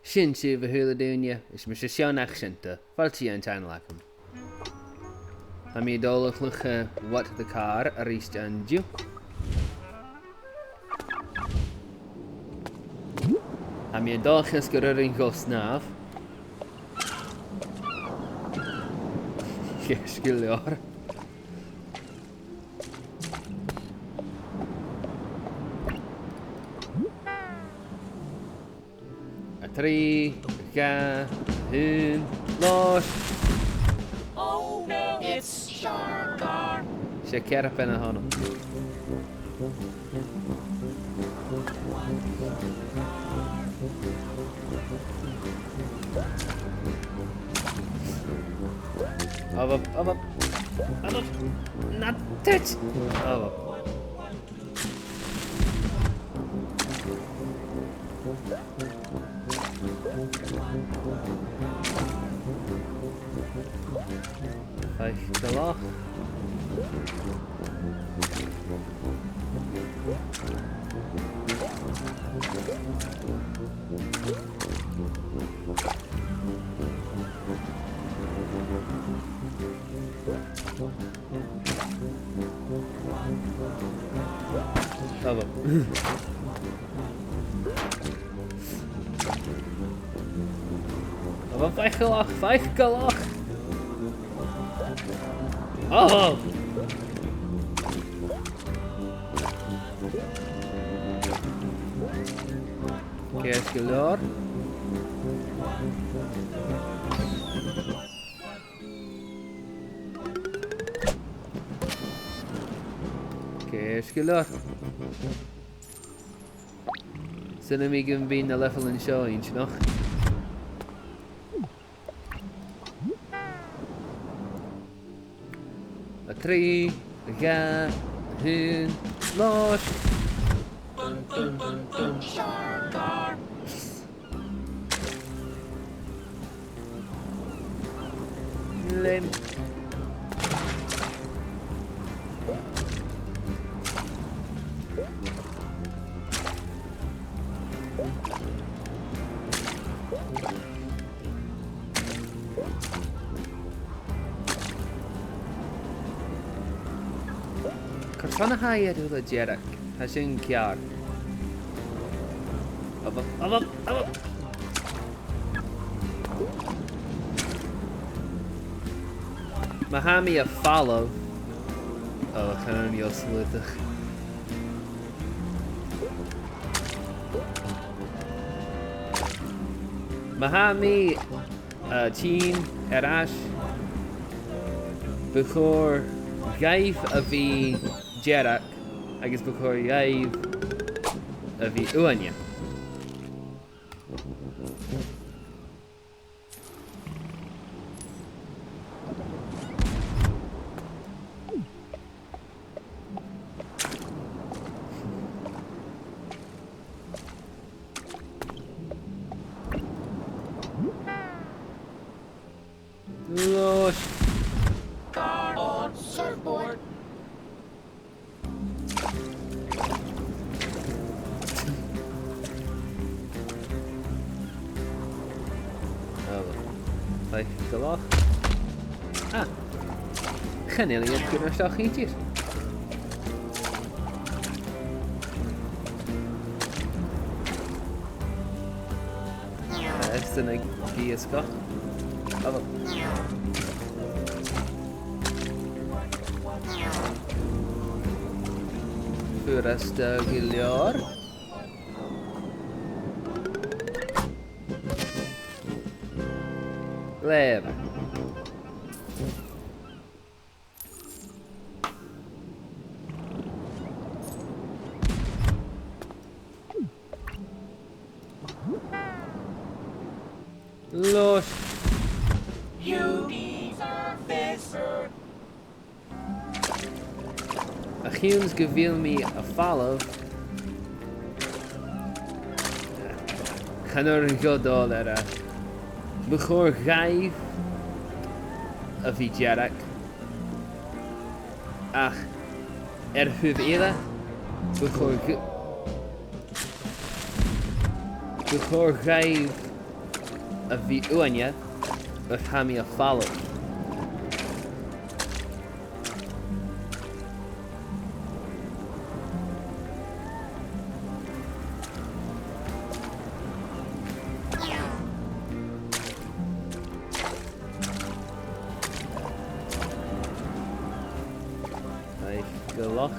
Sin si bh thula dúine is mar sé seánach sinnta, fáilte an tean lecham. Tá mí dólachlucha wat the car a ríiste an dú. Tá mí dulchas go ruiring go snáb. Céis go leor. A trí, ga, hún, lás. Oh no, it's Shargar. Sé cear pen a hánam. Up. Not touch. Up. Vijf te laag. Up. Up, vijf gelach. Oh! Qu'est-ce que l'or? Qu'est-ce que l'or? Sy'n mi gyn fi'n y level yn sio un, no? A tri, a ga, hun, los. Shargar. Lim. Cortana haiad ula Jerach, ha sy'n ciar. Up. Mahami a follow. Oh, can I also with Mahami Teen Arash before Gaif of the Jerak, I guess before Gaif of the Uanya. Lord. Car on surfboard. Vijf te laag. Ah. Genelië kunnen we straks eentjes. Is een GSK. Hallo. Första Giljar. Leva. Los. You officer. A Humes geveel me a follow. Gaan er een godol er. Begoor gaif. A Vijarak. Ach. Huv Begoor gaif. a bhí uaine a chaimi a follow. Gelach.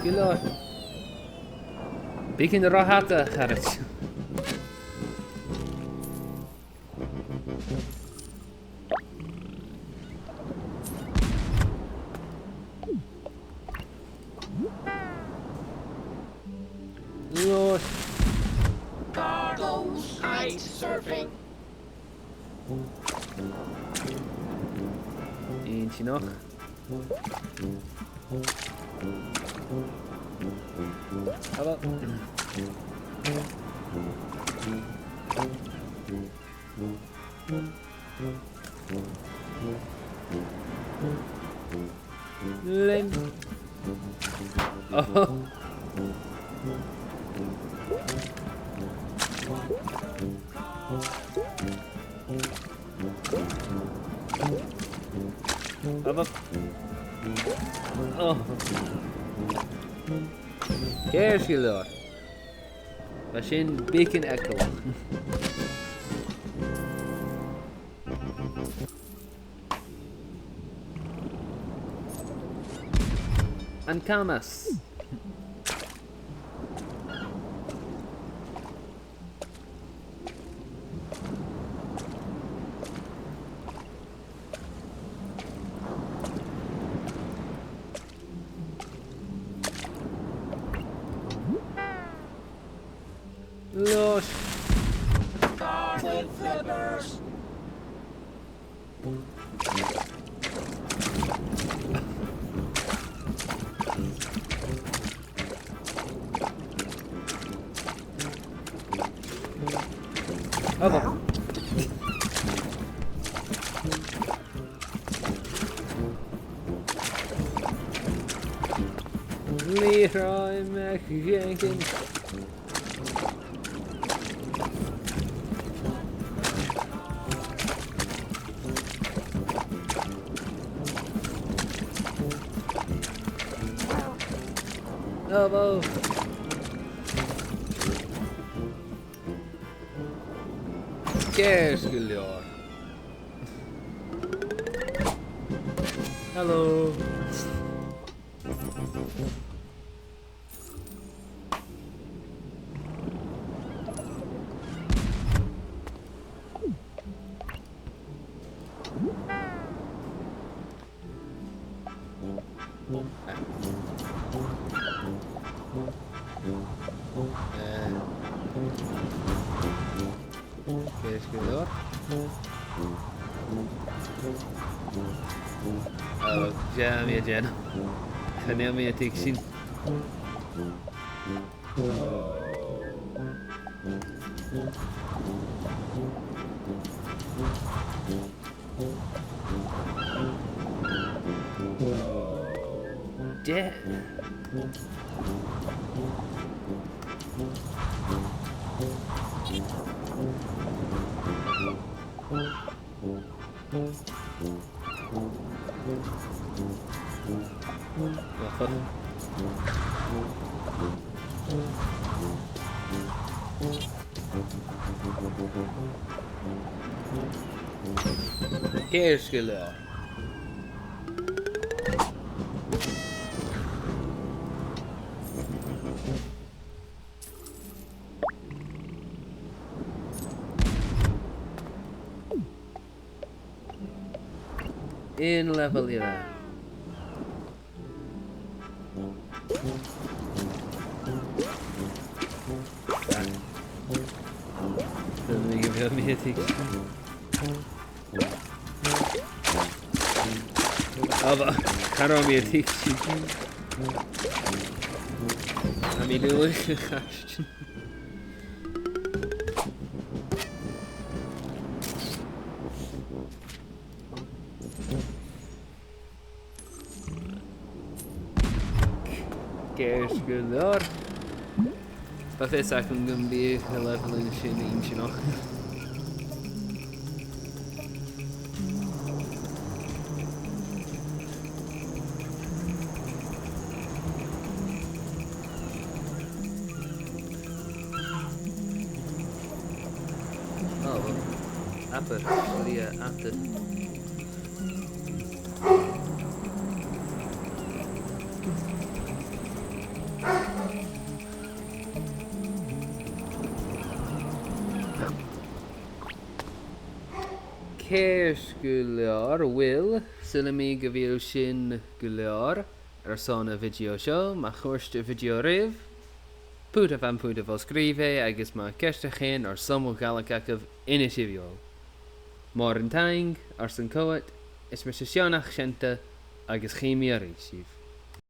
Skillar. Bikin rahata kharat. Los Carlos kite surfing. eentje nog. Hallo. Lim. Oh. Abba. Oh. Kersgilor. Was in Beacon Echo. And Kamas. Los. Car with flippers. Oh. Leroy McJenkins. Elbow. Kersgilor. Hello. Kersgilor. Oh, jam ya jen. Kan meer tik zien. Yeah. Wacht. Kersgilor. In level 11. Dan ben ik veel meer tik. Aber kann auch mehr tik zien. Haben wir durchgekascht. Céir go leor. Ba fés ac yn gymbu y lefel yn sy'n un sy'n och. Oh, apper, sorry, apper. Céir go leor, Will, sy'n mi gyfeil sy'n go leor son y fideo sio, mae chwrst y fideo rif. Pwyd fan pwyd o sgrifau agos mae gestach hyn o'r somw gael agaf inisifiol. Mor yn taing, ar sy'n cywed, is mae sysionach sienta agos chimi ar eisif.